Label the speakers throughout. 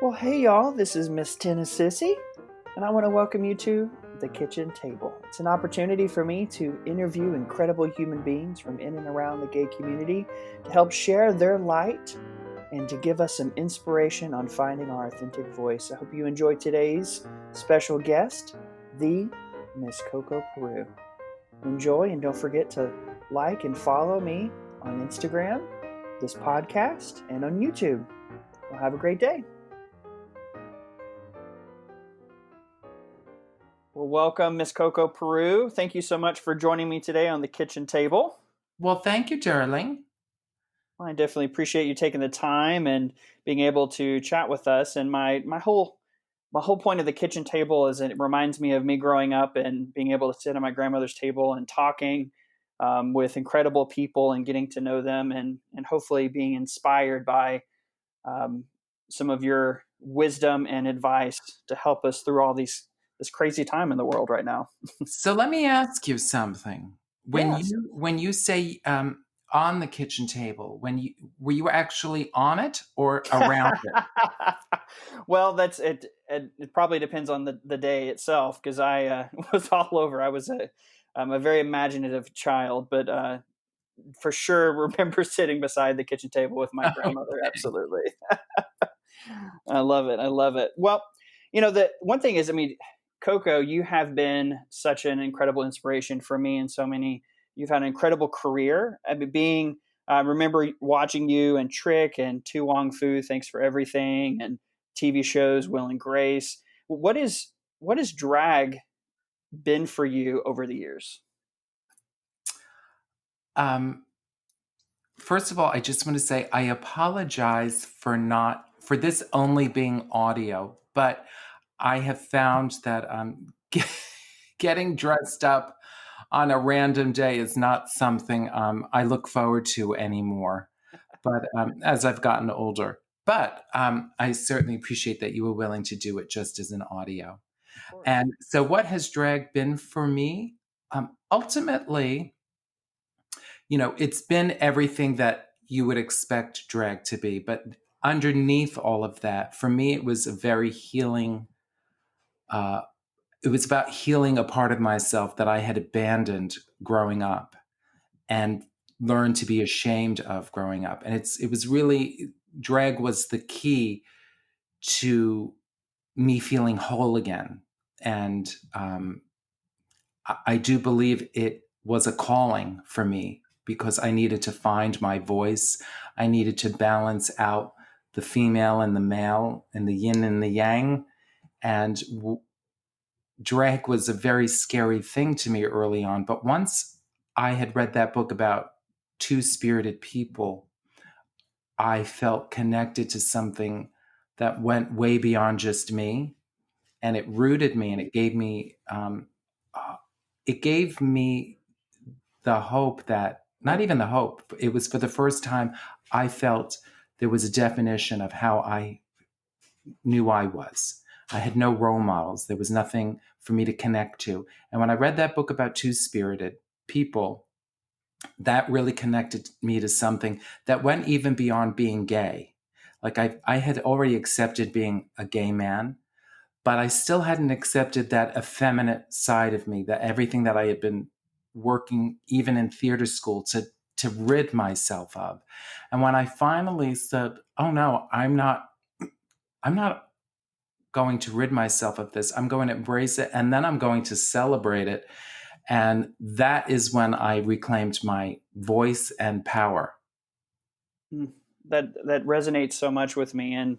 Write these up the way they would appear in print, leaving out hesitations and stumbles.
Speaker 1: Well, hey y'all, this is Miss Tena Sissy, and I want to welcome you to the kitchen table. It's an opportunity for me to interview incredible human beings from in and around the gay community to help share their light and to give us some inspiration on finding our authentic voice. I hope you enjoy today's special guest, the Miss Coco Peru. Enjoy, and don't forget to like and follow me on Instagram, this podcast, and on YouTube. Well, have a great day. Well, welcome, Miss Coco Peru. Thank you so much for joining me today on the kitchen table.
Speaker 2: Well, thank you, darling.
Speaker 1: I definitely appreciate you taking the time and being able to chat with us. And my whole point of the kitchen table is it reminds me of me growing up and being able to sit at my grandmother's table and talking with incredible people and getting to know them and hopefully being inspired by some of your wisdom and advice to help us through all this crazy time in the world right now.
Speaker 2: So let me ask you something. When
Speaker 1: Yes.
Speaker 2: you say on the kitchen table, were you actually on it or around it?
Speaker 1: Well, that's it. It probably depends on the day itself because I was all over. I'm a very imaginative child, but for sure remember sitting beside the kitchen table with my grandmother. Absolutely. I love it. I love it. Well, the one thing is, I mean, Coco, you have been such an incredible inspiration for me and so many. You've had an incredible career. I mean, I remember watching you and Trick and Tu Wong Fu, Thanks for Everything, and TV shows, Will and Grace. What has drag been for you over the years?
Speaker 2: Um, First of all, I just want to say I apologize for this only being audio, but I have found that getting dressed up on a random day is not something I look forward to anymore. But as I've gotten older, but I certainly appreciate that you were willing to do it just as an audio.
Speaker 1: Of course.
Speaker 2: And so, what has drag been for me? Ultimately, it's been everything that you would expect drag to be. But underneath all of that, for me, it was a very healing. It was about healing a part of myself that I had abandoned growing up and learned to be ashamed of growing up. And it was really drag was the key to me feeling whole again. And I do believe it was a calling for me because I needed to find my voice. I needed to balance out the female and the male and the yin and the yang. And drag was a very scary thing to me early on. But once I had read that book about two-spirited people, I felt connected to something that went way beyond just me, and it rooted me, and it gave me the hope that not even the hope. It was for the first time I felt there was a definition of how I knew I was. I had no role models. There was nothing for me to connect to. And when I read that book about two-spirited people, that really connected me to something that went even beyond being gay. Like I had already accepted being a gay man, but I still hadn't accepted that effeminate side of me, that everything that I had been working, even in theater school, to rid myself of. And when I finally said, "Oh no, I'm not going to rid myself of this. I'm going to embrace it, and then I'm going to celebrate it." And that is when I reclaimed my voice and power.
Speaker 1: That resonates so much with me, and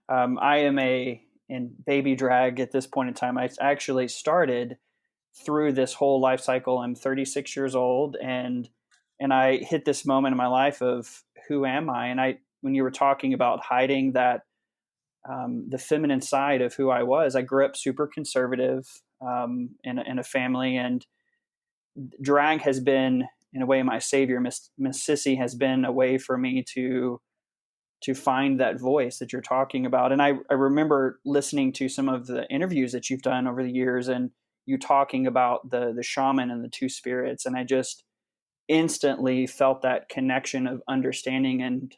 Speaker 1: I am in baby drag at this point in time. I actually started through this whole life cycle. I'm 36 years old, and I hit this moment in my life of who am I? And when you were talking about hiding that the feminine side of who I was, I grew up super conservative in a family, and drag has been in a way my savior. Miss Sissy has been a way for me to find that voice that you're talking about. And I remember listening to some of the interviews that you've done over the years and you talking about the shaman and the two spirits. And I just instantly felt that connection of understanding, and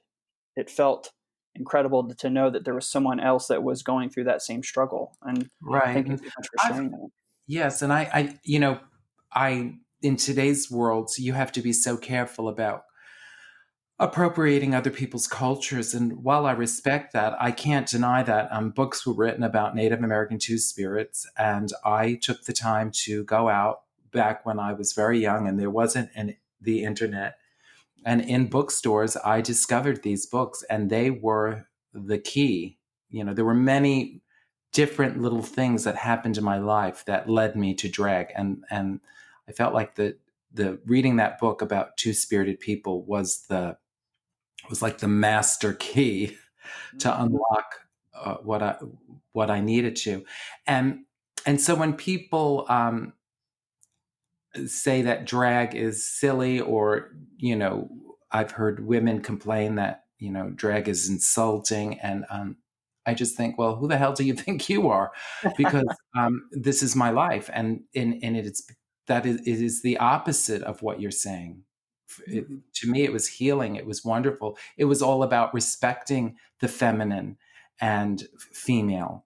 Speaker 1: it felt incredible to know that there was someone else that was going through that same struggle. And
Speaker 2: Right.
Speaker 1: thank you
Speaker 2: And
Speaker 1: so much for
Speaker 2: I've
Speaker 1: sharing that.
Speaker 2: yes, and I in today's world, you have to be so careful about appropriating other people's cultures. And while I respect that, I can't deny that books were written about Native American two spirits, and I took the time to go out back when I was very young, and there wasn't the internet. And in bookstores, I discovered these books, and they were the key. There were many different little things that happened in my life that led me to drag, and I felt like the reading that book about two spirited people was like the master key to
Speaker 1: Mm-hmm.
Speaker 2: unlock what I needed to, and and so when people say that drag is silly, or I've heard women complain that drag is insulting, and I just think, well, who the hell do you think you are? Because this is my life, and it is the opposite of what you're saying.
Speaker 1: Mm-hmm.
Speaker 2: To me, it was healing. It was wonderful. It was all about respecting the feminine and female,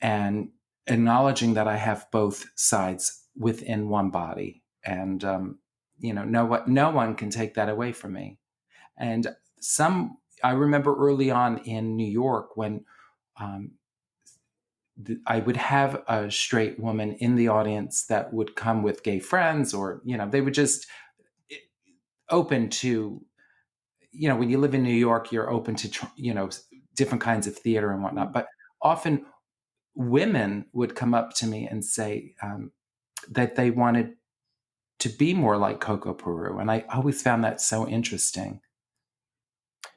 Speaker 2: and acknowledging that I have both sides within one body, and no one can take that away from me. And I remember early on in New York when um, I would have a straight woman in the audience that would come with gay friends, or they would just eh, open to, when you live in New York, you're open to different kinds of theater and whatnot. But often women would come up to me and say that they wanted to be more like Coco Peru, and I always found that so interesting.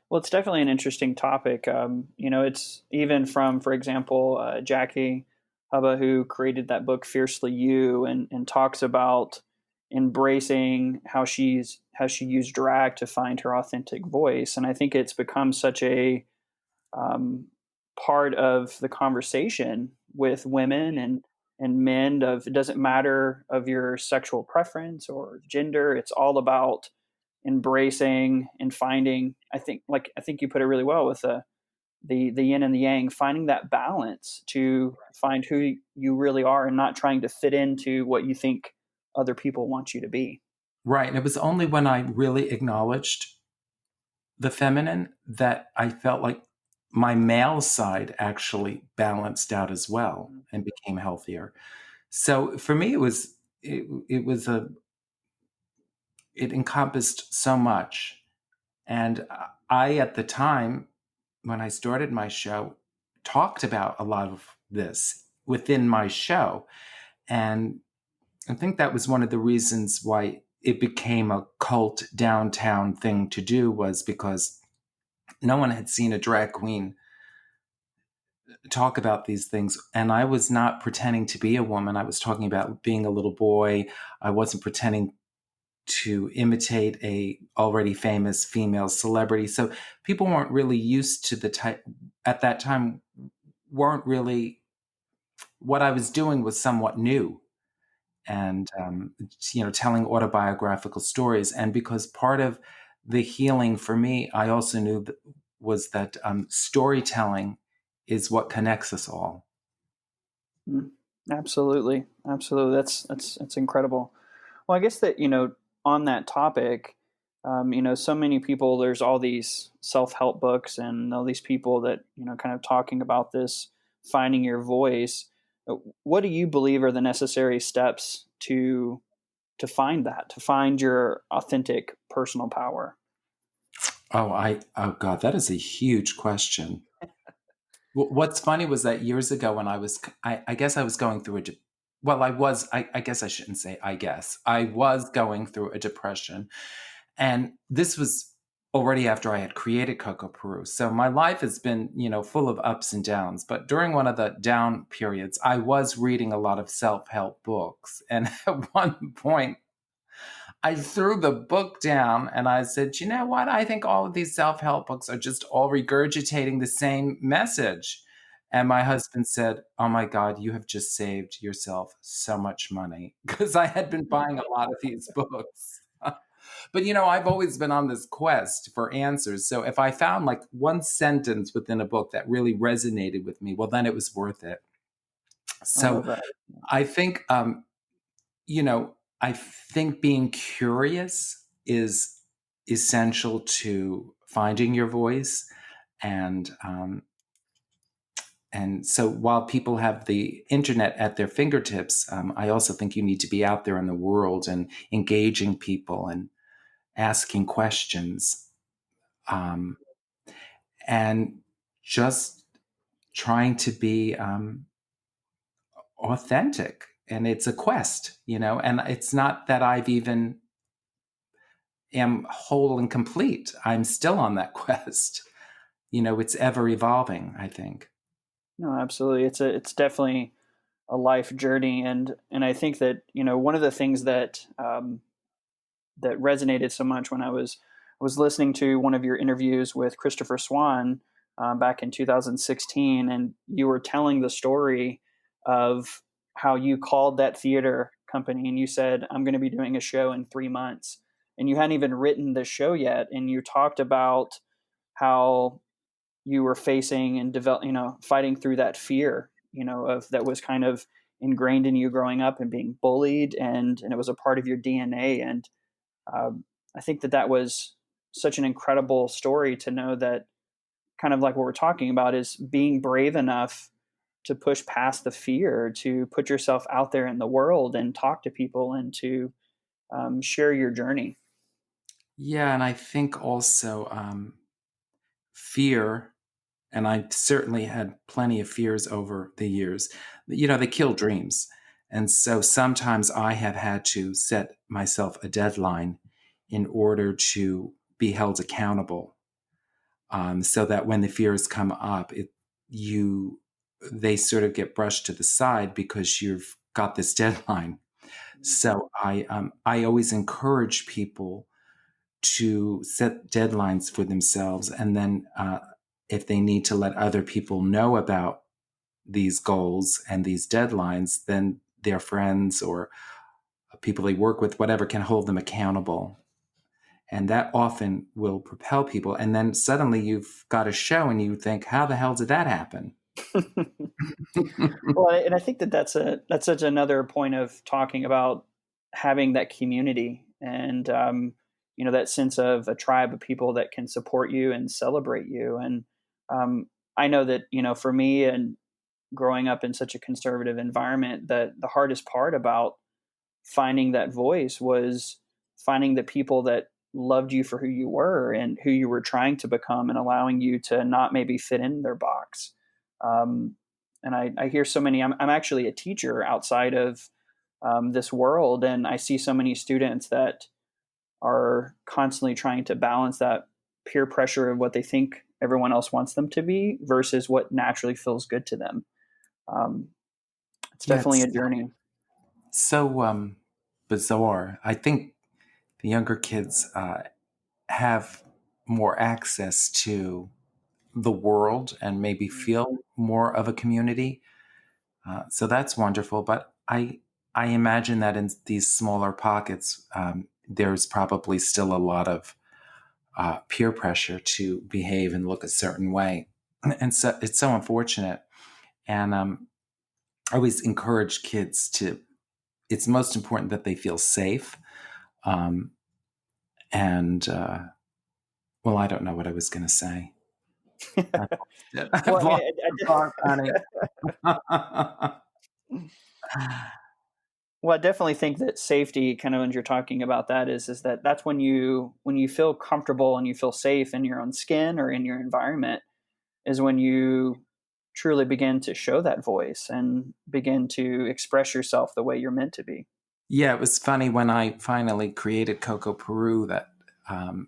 Speaker 1: Well, it's definitely an interesting topic. It's even from, for example, Jackie Hubba, who created that book "Fiercely You," and talks about embracing how she used drag to find her authentic voice. And I think it's become such a um, part of the conversation with women and men. Of it doesn't matter of your sexual preference or gender. It's all about embracing and finding. I think you put it really well with the yin and the yang, finding that balance to find who you really are and not trying to fit into what you think other people want you to be.
Speaker 2: Right. And it was only when I really acknowledged the feminine that I felt like my male side actually balanced out as well and became healthier. So for me, it was it encompassed so much. And I, at the time, when I started my show, talked about a lot of this within my show. And I think that was one of the reasons why it became a cult downtown thing to do, was because no one had seen a drag queen talk about these things. And I was not pretending to be a woman. I was talking about being a little boy. I wasn't pretending to imitate a already famous female celebrity. So people weren't really used to the type at that time, weren't really, what I was doing was somewhat new, and telling autobiographical stories. And because part of the healing for me, I also knew that was that storytelling is what connects us all.
Speaker 1: Mm, absolutely, absolutely. That's incredible. Well, I guess that on that topic, so many people. There's all these self help books and all these people that kind of talking about this, finding your voice. What do you believe are the necessary steps to find that, to find your authentic personal power?
Speaker 2: Oh God, that is a huge question. What's funny was that years ago when I guess I was going through well, I guess I shouldn't say I guess. I was going through a depression. And this was already after I had created Coco Peru. So my life has been, full of ups and downs. But during one of the down periods, I was reading a lot of self help books. And at one point, I threw the book down and I said, you know what? I think all of these self help books are just all regurgitating the same message. And my husband said, oh my God, you have just saved yourself so much money, because I had been buying a lot of these books. But, you know, I've always been on this quest for answers. So if I found like one sentence within a book that really resonated with me, well, then it was worth it.
Speaker 1: I love
Speaker 2: So
Speaker 1: that.
Speaker 2: I think, you know, I think being curious is essential to finding your voice. And, um, and so while people have the internet at their fingertips, I also think you need to be out there in the world and engaging people and asking questions, um, and just trying to be authentic. And it's a quest, you know, and it's not that I've even am whole and complete. I'm still on that quest. You know, it's ever evolving, I think.
Speaker 1: No, absolutely. It's definitely a life journey, and I think that one of the things that that resonated so much when I was listening to one of your interviews with Christopher Swan back in 2016, and you were telling the story of how you called that theater company and you said, "I'm going to be doing a show in 3 months," and you hadn't even written the show yet, and you talked about how you were facing and fighting through that fear, of that was kind of ingrained in you growing up and being bullied, and it was a part of your DNA. And I think that that was such an incredible story to know that, kind of like what we're talking about, is being brave enough to push past the fear, to put yourself out there in the world and talk to people and to share your journey.
Speaker 2: Yeah, and I think also fear, and I certainly had plenty of fears over the years, you know, they kill dreams. And so sometimes I have had to set myself a deadline in order to be held accountable, so that when the fears come up, you they sort of get brushed to the side because you've got this deadline. So I always encourage people to set deadlines for themselves, and then if they need to let other people know about these goals and these deadlines, then their friends or people they work with, whatever, can hold them accountable. And that often will propel people. And then suddenly you've got a show and you think, how the hell did that happen?
Speaker 1: Well, and I think that that's such another point of talking about having that community, and that sense of a tribe of people that can support you and celebrate you. And I know that for me, and growing up in such a conservative environment, that the hardest part about finding that voice was finding the people that loved you for who you were and who you were trying to become, and allowing you to not maybe fit in their box. Um, and I hear so many. I'm actually a teacher outside of this world, and I see so many students that are constantly trying to balance that peer pressure of what they think everyone else wants them to be versus what naturally feels good to them. Um, it's
Speaker 2: Yeah,
Speaker 1: definitely
Speaker 2: it's
Speaker 1: a journey.
Speaker 2: so bizarre. I think the younger kids have more access to the world and maybe feel more of a community. So that's wonderful. But I imagine that in these smaller pockets, there's probably still a lot of peer pressure to behave and look a certain way, and so it's so unfortunate. And I always encourage kids to. It's most important that they feel safe. Um, and well, I don't know what I was going to say. I've lost it.
Speaker 1: Well,
Speaker 2: I've
Speaker 1: I mean,
Speaker 2: lost the thought, honey.
Speaker 1: well, I definitely think that safety, kind of when you're talking about that, is that that's when you feel comfortable and you feel safe in your own skin or in your environment, is when you truly begin to show that voice and begin to express yourself the way you're meant to be.
Speaker 2: Yeah, it was funny when I finally created Coco Peru that um,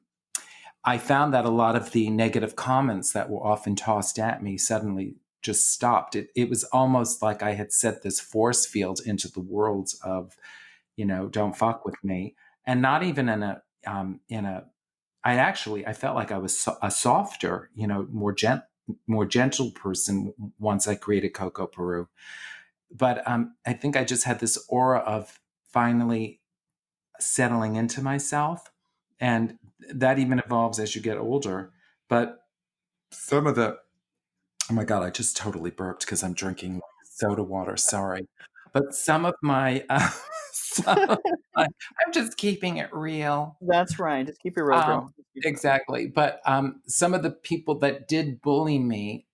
Speaker 2: I found that a lot of the negative comments that were often tossed at me suddenly just stopped. It was almost like I had set this force field into the world of, you know, don't fuck with me, and not even in a. I felt like I was a softer, you know, more gentle person once I created Coco Peru. But I think I just had this aura of finally settling into myself, And that even evolves as you get older. But some of the, oh my God, I just totally burped because I'm drinking soda water. Sorry. But some of my, some of my, I'm just keeping it real.
Speaker 1: That's right. Just keep it real,
Speaker 2: Um,
Speaker 1: girl. Just keep it real.
Speaker 2: exactly. But some of the people that did bully me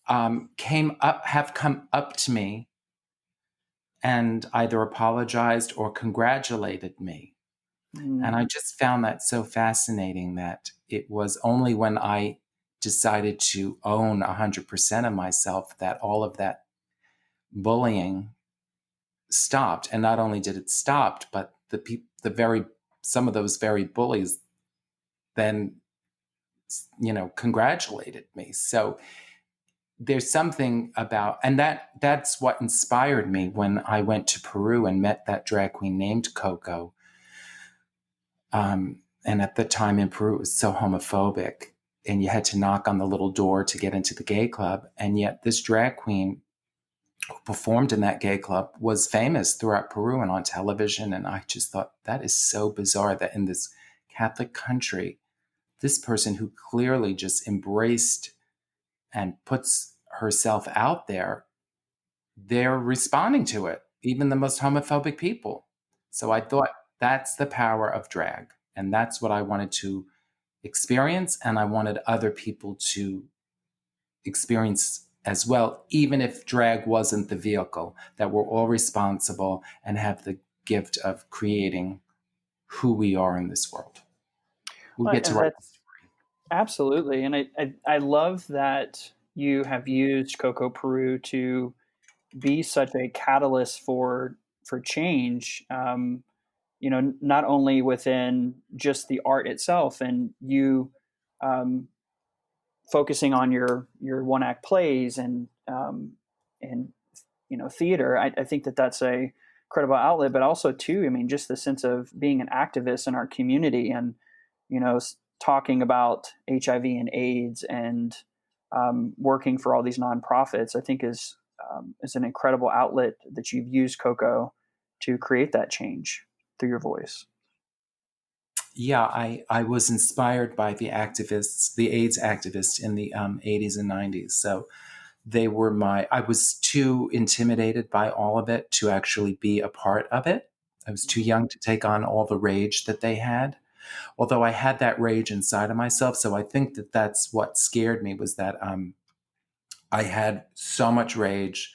Speaker 2: have come up to me and either apologized or congratulated me. And
Speaker 1: Mm,
Speaker 2: I just found that so fascinating that it was only when I decided to own 100% of myself that all of that bullying stopped. And not only did it stop, but the very, some of those very bullies then, congratulated me. So there's something about, and that's what inspired me when I went to Peru and met that drag queen named Coco. And at the time in Peru, it was so homophobic, and you had to knock on the little door to get into the gay club. And yet, this drag queen who performed in that gay club was famous throughout Peru and on television. And I just thought that is so bizarre that in this Catholic country, this person who clearly just embraced and puts herself out there, they're responding to it, even the most homophobic people. So I thought that's the power of drag. And that's what I wanted to experience. And I wanted other people to experience as well, even if drag wasn't the vehicle, that we're all responsible and have the gift of creating who we are in this world. We
Speaker 1: well,
Speaker 2: get to write the
Speaker 1: that's absolutely, and I love that you have used Coco Peru to be such a catalyst for change. Not only within just the art itself, and you um, focusing on your one act plays and theater. I think that that's a credible outlet, but also too, I mean, just the sense of being an activist in our community and talking about HIV and AIDS and working for all these nonprofits. I think is an incredible outlet that you've used Coco to create that change through your voice.
Speaker 2: Yeah, I was inspired by the activists, the AIDS activists in the 80s and 90s. So I was too intimidated by all of it to actually be a part of it. I was too young to take on all the rage that they had, although I had that rage inside of myself. So I think that that's what scared me was that I had so much rage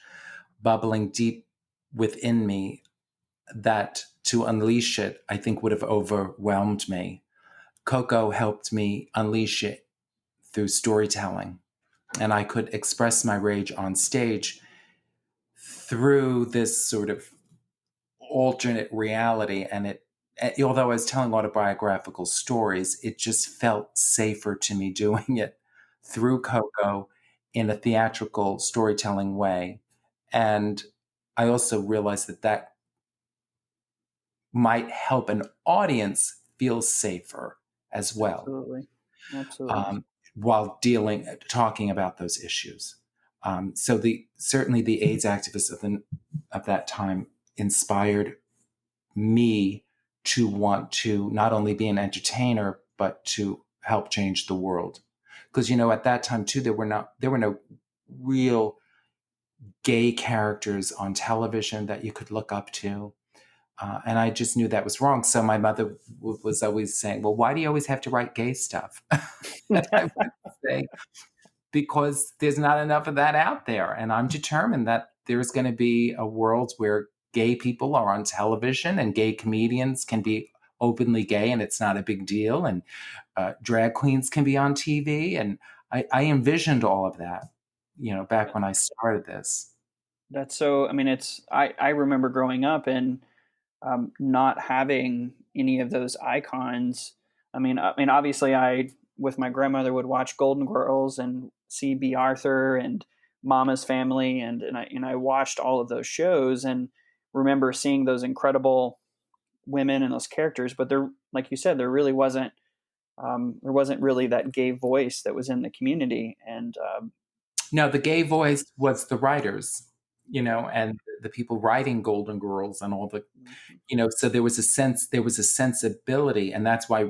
Speaker 2: bubbling deep within me that to unleash it, I think would have overwhelmed me. Coco helped me unleash it through storytelling, and I could express my rage on stage through this sort of alternate reality. And although I was telling autobiographical stories, it just felt safer to me doing it through Coco in a theatrical storytelling way. And I also realized that that might help an audience feel safer as well,
Speaker 1: Absolutely, absolutely,
Speaker 2: um, while talking about those issues. So certainly the AIDS activists of that time inspired me to want to not only be an entertainer but to help change the world. Because at that time too, there were no real gay characters on television that you could look up to. And I just knew that was wrong. So my mother was always saying, "Well, why do you always have to write gay stuff?" And I would say, "Because there's not enough of that out there. And I'm determined that there's going to be a world where gay people are on television and gay comedians can be openly gay and it's not a big deal. And drag queens can be on TV." And I envisioned all of that, back when I started this.
Speaker 1: that's so. I mean, I remember growing up and not having any of those icons. I mean, obviously, I with my grandmother would watch Golden Girls and see B. Arthur and Mama's Family, and I watched all of those shows and remember seeing those incredible women and those characters. But there, like you said, there wasn't really that gay voice that was in the community, and
Speaker 2: No, the gay voice was the writers. and the people writing Golden Girls and all the,
Speaker 1: Mhm.
Speaker 2: so there was a sensibility, and that's why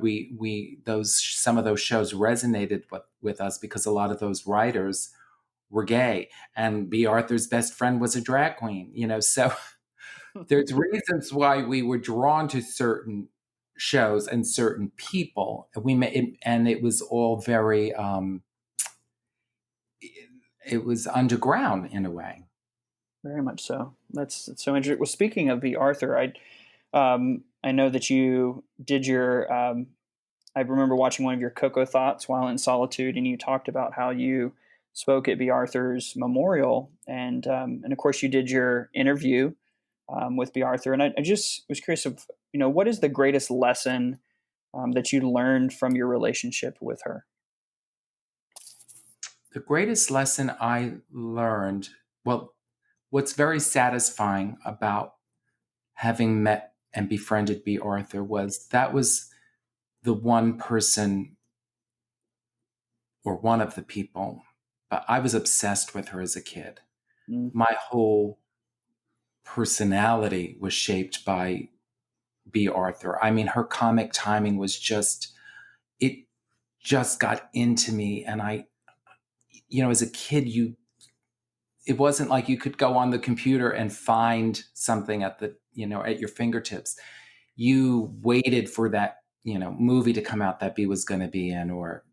Speaker 2: some of those shows resonated with us, because a lot of those writers were gay, and B. Arthur's best friend was a drag queen, so there's reasons why we were drawn to certain shows and certain people. And it was all very, it was underground in a way.
Speaker 1: Very much so. That's so interesting. Well, speaking of B. Arthur, I know that you did your. I remember watching one of your Coco Thoughts while in solitude, and you talked about how you spoke at B. Arthur's memorial, and of course you did your interview with B. Arthur. And I just was curious of what is the greatest lesson that you learned from your relationship with her?
Speaker 2: The greatest lesson I learned, well, what's very satisfying about having met and befriended B. Arthur was that was the one person, or one of the people, but I was obsessed with her as a kid.
Speaker 1: Mm,
Speaker 2: My whole personality was shaped by B. Arthur. I mean, her comic timing was it just got into me. And as a kid, it wasn't like you could go on the computer and find something at your fingertips. You waited for that, movie to come out that B was going to be in, or,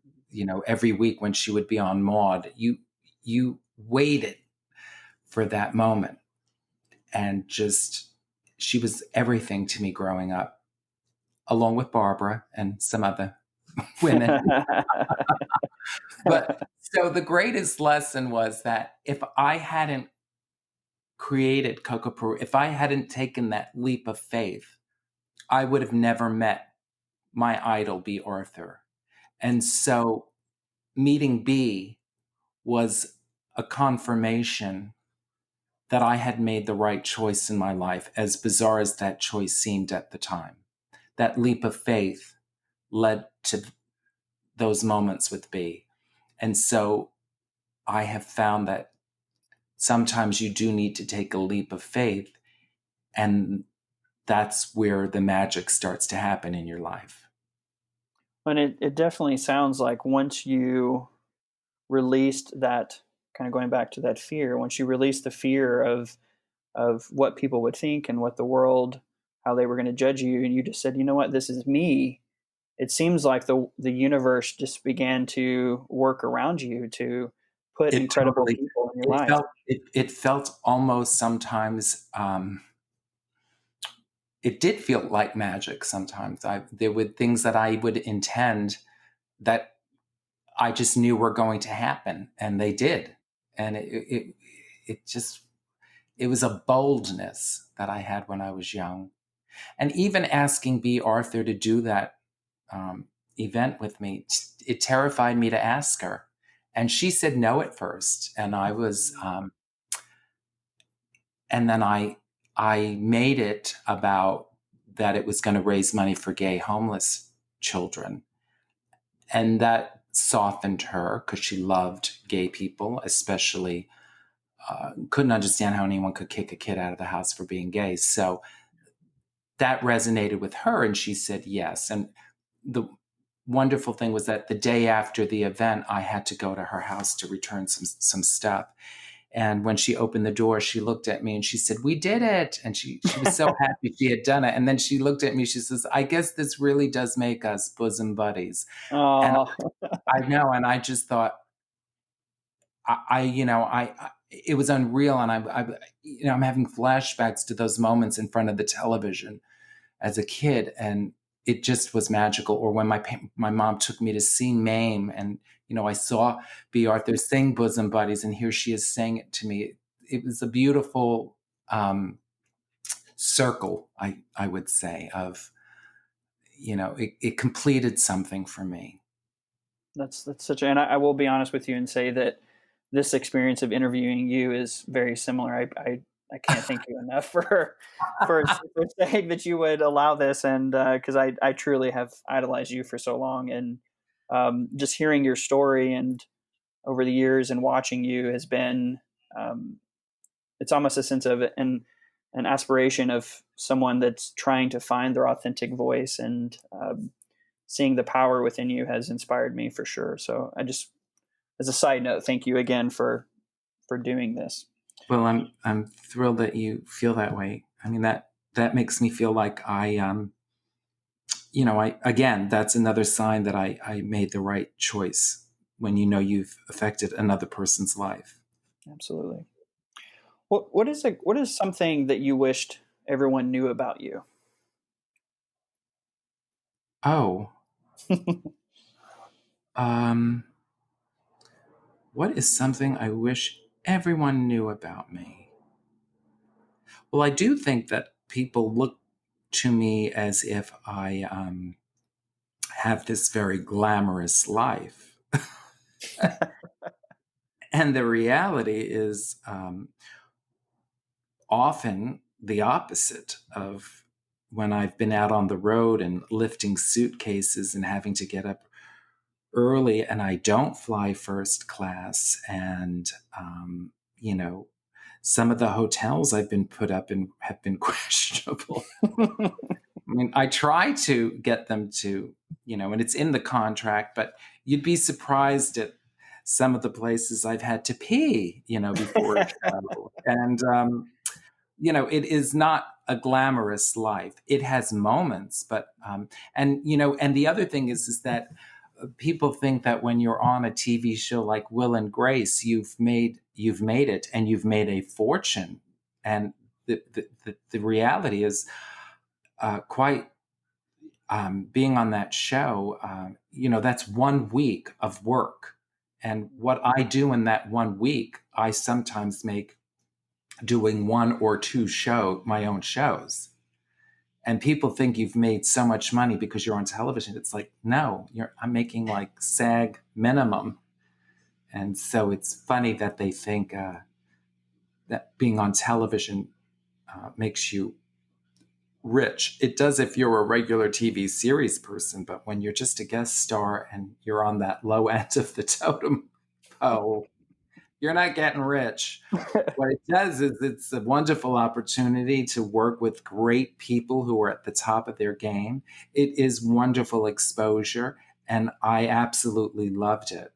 Speaker 2: every week when she would be on Maud, you waited for that moment. And just, she was everything to me growing up, along with Barbara and some other women. But so the greatest lesson was that if I hadn't created Coco Peru, if I hadn't taken that leap of faith, I would have never met my idol, B. Arthur. And so meeting B was a confirmation that I had made the right choice in my life, as bizarre as that choice seemed at the time. That leap of faith led to those moments with B. And so I have found that sometimes you do need to take a leap of faith, and that's where the magic starts to happen in your life.
Speaker 1: and it definitely sounds like once you released that, kind of going back to that fear, once you released the fear of what people would think and what the world, how they were going to judge you, and you just said, you know what, this is me. It seems like the universe just began to work around you to put
Speaker 2: It
Speaker 1: incredible
Speaker 2: totally,
Speaker 1: people in your
Speaker 2: it
Speaker 1: life.
Speaker 2: felt, it felt almost sometimes, it did feel like magic sometimes. There were things that I would intend that I just knew were going to happen, and they did. And it just, it was a boldness that I had when I was young. And even asking B. Arthur to do that um, event with me, it terrified me to ask her. And she said no at first. And then I made it about that it was going to raise money for gay homeless children. And that softened her, because she loved gay people, especially couldn't understand how anyone could kick a kid out of the house for being gay. So that resonated with her, and she said yes. And the wonderful thing was that the day after the event, I had to go to her house to return some stuff. And when she opened the door, she looked at me and she said, "We did it." And she was so happy she had done it. And then she looked at me, she says, "I guess this really does make us bosom buddies." And
Speaker 1: Oh,
Speaker 2: I know, and I just thought, it was unreal. And I'm having flashbacks to those moments in front of the television as a kid, and it just was magical. Or when my mom took me to see Mame, and I saw B. Arthur sing "Bosom Buddies," and here she is saying it to me. It was a beautiful circle, I would say, of it completed something for me.
Speaker 1: that's such. And I will be honest with you and say that this experience of interviewing you is very similar. I can't thank you enough for saying that you would allow this, and because I truly have idolized you for so long, and just hearing your story and over the years and watching you has been um, it's almost a sense of an aspiration of someone that's trying to find their authentic voice, and seeing the power within you has inspired me for sure. So I just, as a side note, thank you again for doing this.
Speaker 2: Well, I'm thrilled that you feel that way. I mean, that makes me feel like I again, that's another sign that I made the right choice when you know you've affected another person's life.
Speaker 1: Absolutely. What is something that you wished everyone knew about you?
Speaker 2: Oh, um, what is something I wish everyone knew about me? Well, I do think that people look to me as if I have this very glamorous life. And the reality is often the opposite of when I've been out on the road and lifting suitcases and having to get up early, and I don't fly first class. And, you know, some of the hotels I've been put up in have been questionable. I mean, I try to get them to, and it's in the contract, but you'd be surprised at some of the places I've had to pee, before a show. And, it is not a glamorous life. It has moments, but, and the other thing is that people think that when you're on a TV show like Will and Grace, you've made it and you've made a fortune. And the reality is, quite being on that show, that's 1 week of work. And what I do in that 1 week, I sometimes make doing one or two my own shows. And people think you've made so much money because you're on television. It's like, no, I'm making like SAG minimum. And so it's funny that they think that being on television makes you rich. It does if you're a regular TV series person, but when you're just a guest star and you're on that low end of the totem pole, you're not getting rich. What it does is it's a wonderful opportunity to work with great people who are at the top of their game. It is wonderful exposure, and I absolutely loved it.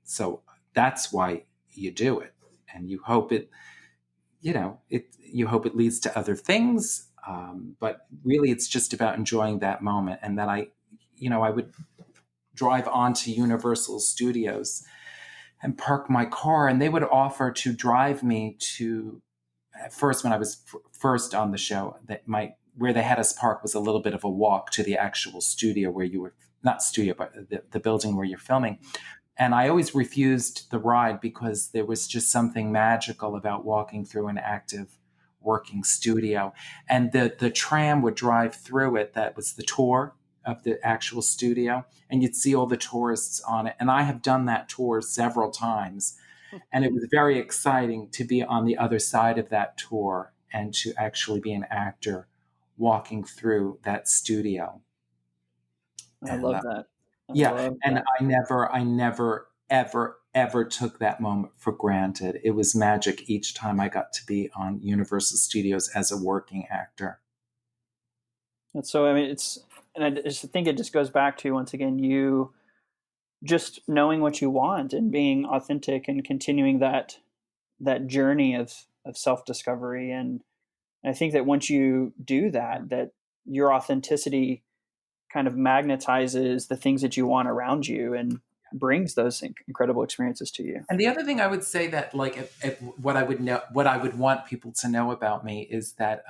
Speaker 2: So that's why you do it, and you hope it leads to other things. But really, it's just about enjoying that moment. And then I would drive onto Universal Studios and park my car, and they would offer to drive me to. At first, when I was first on the show, where they had us park was a little bit of a walk to the actual studio where you were, not studio, but the building where you're filming. And I always refused the ride because there was just something magical about walking through an active working studio. And the tram would drive through it. That was the tour of the actual studio. And you'd see all the tourists on it. And I have done that tour several times. And it was very exciting to be on the other side of that tour and to actually be an actor walking through that studio.
Speaker 1: I
Speaker 2: And
Speaker 1: love that. I
Speaker 2: yeah,
Speaker 1: love
Speaker 2: and
Speaker 1: that.
Speaker 2: I never, ever, ever took that moment for granted. It was magic each time I got to be on Universal Studios as a working actor.
Speaker 1: And so, I mean, and I just think it just goes back to, once again, you just knowing what you want and being authentic and continuing that journey of self discovery. And I think that once you do that, that your authenticity kind of magnetizes the things that you want around you and brings those incredible experiences to you.
Speaker 2: And the other thing I would say that, like, if what I would want people to know about me is that,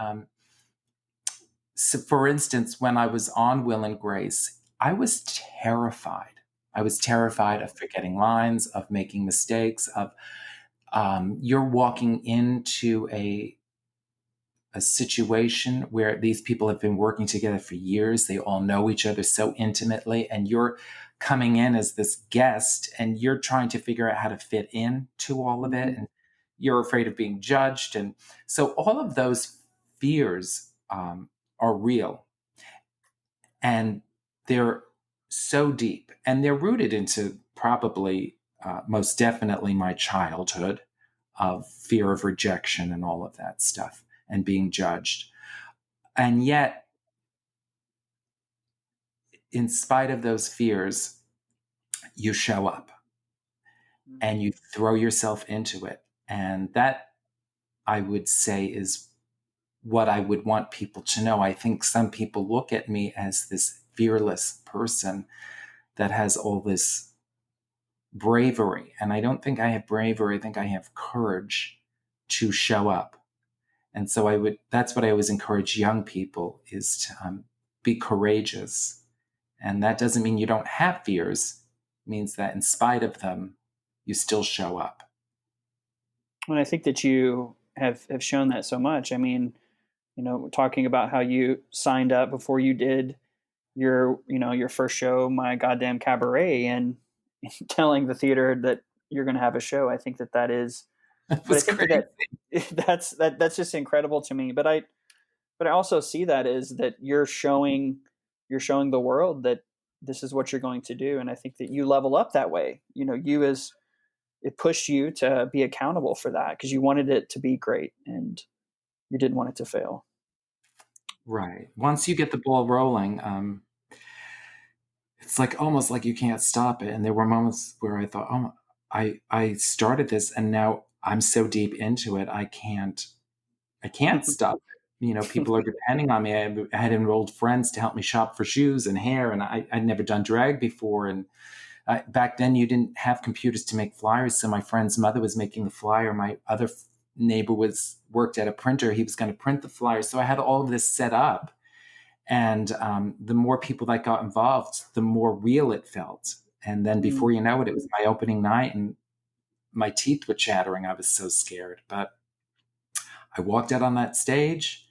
Speaker 2: so for instance, when I was on Will and Grace, I was terrified. I was terrified of forgetting lines, of making mistakes, of you're walking into a situation where these people have been working together for years. They all know each other so intimately, and you're coming in as this guest and you're trying to figure out how to fit in to all of it. And you're afraid of being judged. And so all of those fears are real, and they're so deep, and they're rooted into probably most definitely my childhood. of fear of rejection and all of that stuff and being judged. And yet, in spite of those fears, you show up and you throw yourself into it. And that, I would say, is what I would want people to know. I think some people look at me as this fearless person that has all this bravery. And I don't think I have bravery. I think I have courage to show up. And so that's what I always encourage young people is to be courageous. And that doesn't mean you don't have fears. It means that in spite of them, you still show up.
Speaker 1: And I think that you have shown that so much. I mean, talking about how you signed up before you did your first show, My Goddamn Cabaret, and telling the theater that you're going to have a show. I think that is,
Speaker 2: It
Speaker 1: but I
Speaker 2: was
Speaker 1: think
Speaker 2: crazy.
Speaker 1: that's just incredible to me. But I also see that as that you're showing the world that this is what you're going to do. And I think that you level up that way. It pushed you to be accountable for that because you wanted it to be great and you didn't want it to fail.
Speaker 2: Right. Once you get the ball rolling, it's like almost like you can't stop it. And there were moments where I thought, oh, I started this and now I'm so deep into it, I can't stop it. People are depending on me. I had enrolled friends to help me shop for shoes and hair, and I'd never done drag before. And back then, you didn't have computers to make flyers, so my friend's mother was making the flyer. My other neighbor worked at a printer. He was going to print the flyer. So I had all of this set up. And the more people that got involved, the more real it felt. And then before you know it, it was my opening night and my teeth were chattering. I was so scared. But I walked out on that stage.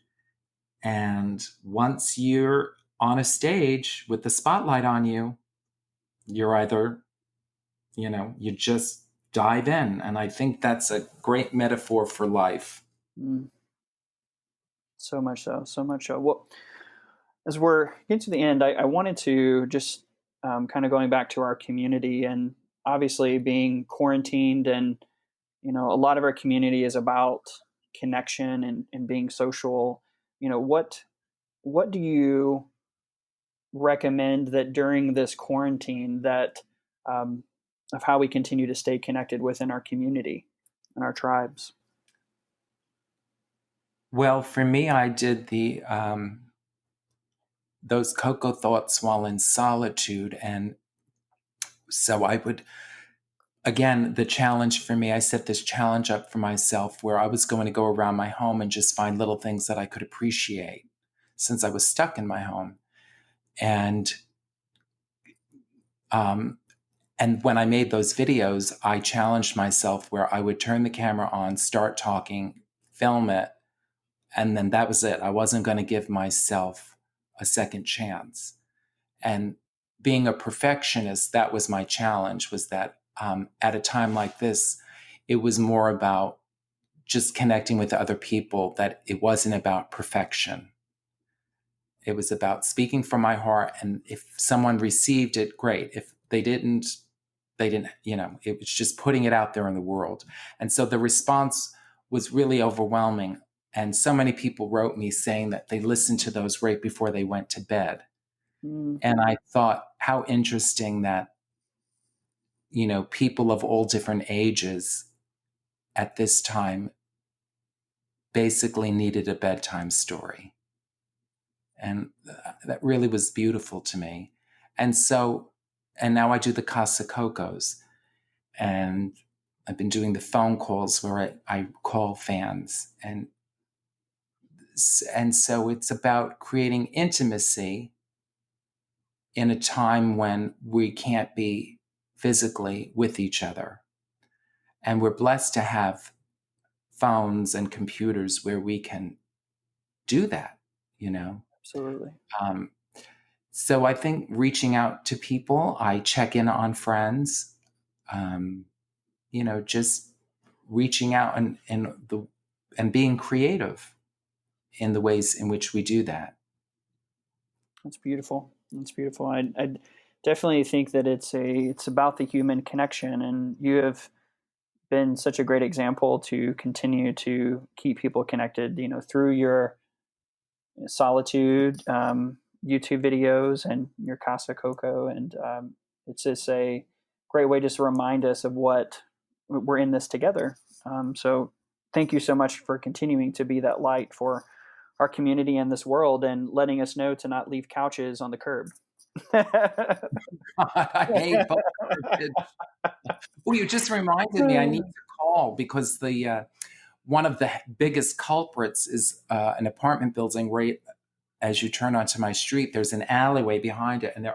Speaker 2: And once you're on a stage with the spotlight on you, you're either, you just dive in. And I think that's a great metaphor for life.
Speaker 1: So much so, so much so. Well, as we're getting to the end, I wanted to just kind of going back to our community and obviously being quarantined, and a lot of our community is about connection and being social. What do you recommend that during this quarantine that of how we continue to stay connected within our community and our tribes?
Speaker 2: Well, for me, I did those Coco thoughts while in solitude. And so I would, again, the challenge for me, I set this challenge up for myself where I was going to go around my home and just find little things that I could appreciate since I was stuck in my home. And when I made those videos, I challenged myself where I would turn the camera on, start talking, film it, and then that was it. I wasn't going to give myself a second chance. And being a perfectionist, that was my challenge, was that at a time like this, it was more about just connecting with other people, that it wasn't about perfection. It was about speaking from my heart. And if someone received it, great. If they didn't, it was just putting it out there in the world. And so the response was really overwhelming. And so many people wrote me saying that they listened to those right before they went to bed. And I thought, how interesting that, people of all different ages at this time basically needed a bedtime story. And that really was beautiful to me. And now I do the Casa Cocos. And I've been doing the phone calls where I call fans. And so it's about creating intimacy in a time when we can't be physically with each other. And we're blessed to have phones and computers where we can do that,
Speaker 1: Absolutely.
Speaker 2: So I think reaching out to people, I check in on friends, just reaching out and being creative in the ways in which we do that.
Speaker 1: That's beautiful. That's beautiful. I definitely think that it's about the human connection, and you have been such a great example to continue to keep people connected, through your solitude, YouTube videos and your Casa Coco. And it's just a great way just to remind us of what we're in this together. So thank you so much for continuing to be that light for our community and this world, and letting us know to not leave couches on the curb.
Speaker 2: I hate bulk garbage. Oh, you just reminded me. I need to call because the one of the biggest culprits is an apartment building right as you turn onto my street. There's an alleyway behind it, and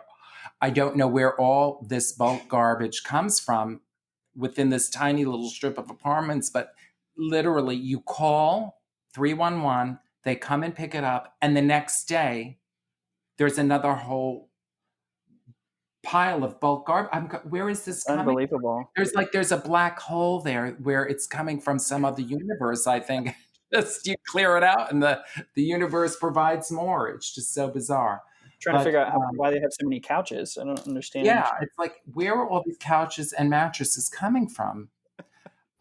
Speaker 2: I don't know where all this bulk garbage comes from within this tiny little strip of apartments, but literally you call 311, they come and pick it up, and the next day there's another whole pile of bulk garbage. Where is this coming
Speaker 1: Unbelievable.
Speaker 2: from? There's a black hole there where it's coming from some other universe, I think. Just you clear it out and the universe provides more. It's just so bizarre.
Speaker 1: Trying to
Speaker 2: But
Speaker 1: figure out why they have so many couches. I don't understand.
Speaker 2: yeah, it's like, where are all these couches and mattresses coming from?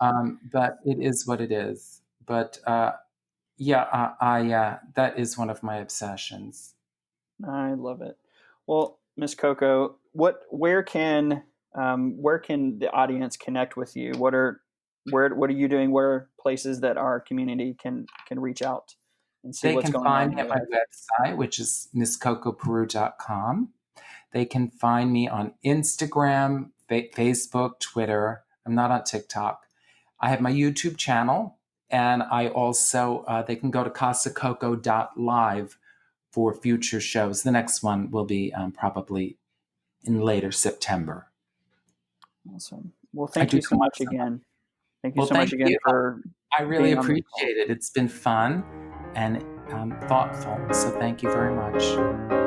Speaker 2: But it is what it is. But yeah, I that is one of my obsessions.
Speaker 1: I love it. Well, Miss Coco, where can the audience connect with you? What are you doing? What are places that our community can reach out and see
Speaker 2: They
Speaker 1: what's
Speaker 2: can
Speaker 1: going
Speaker 2: find
Speaker 1: on
Speaker 2: me
Speaker 1: in
Speaker 2: at
Speaker 1: your
Speaker 2: my website, which is misscocoperu.com. They can find me on Instagram, Facebook, Twitter. I'm not on TikTok. I have my YouTube channel, and I also, they can go to casacoco.live for future shows. The next one will be probably in later September.
Speaker 1: Awesome. Well,
Speaker 2: I
Speaker 1: thank
Speaker 2: do
Speaker 1: you so
Speaker 2: come out
Speaker 1: much
Speaker 2: so much.
Speaker 1: again. Thank you
Speaker 2: Well,
Speaker 1: so
Speaker 2: thank
Speaker 1: much again
Speaker 2: you.
Speaker 1: for
Speaker 2: I really
Speaker 1: being on this call.
Speaker 2: appreciate it. It's been fun and thoughtful. So thank you very much.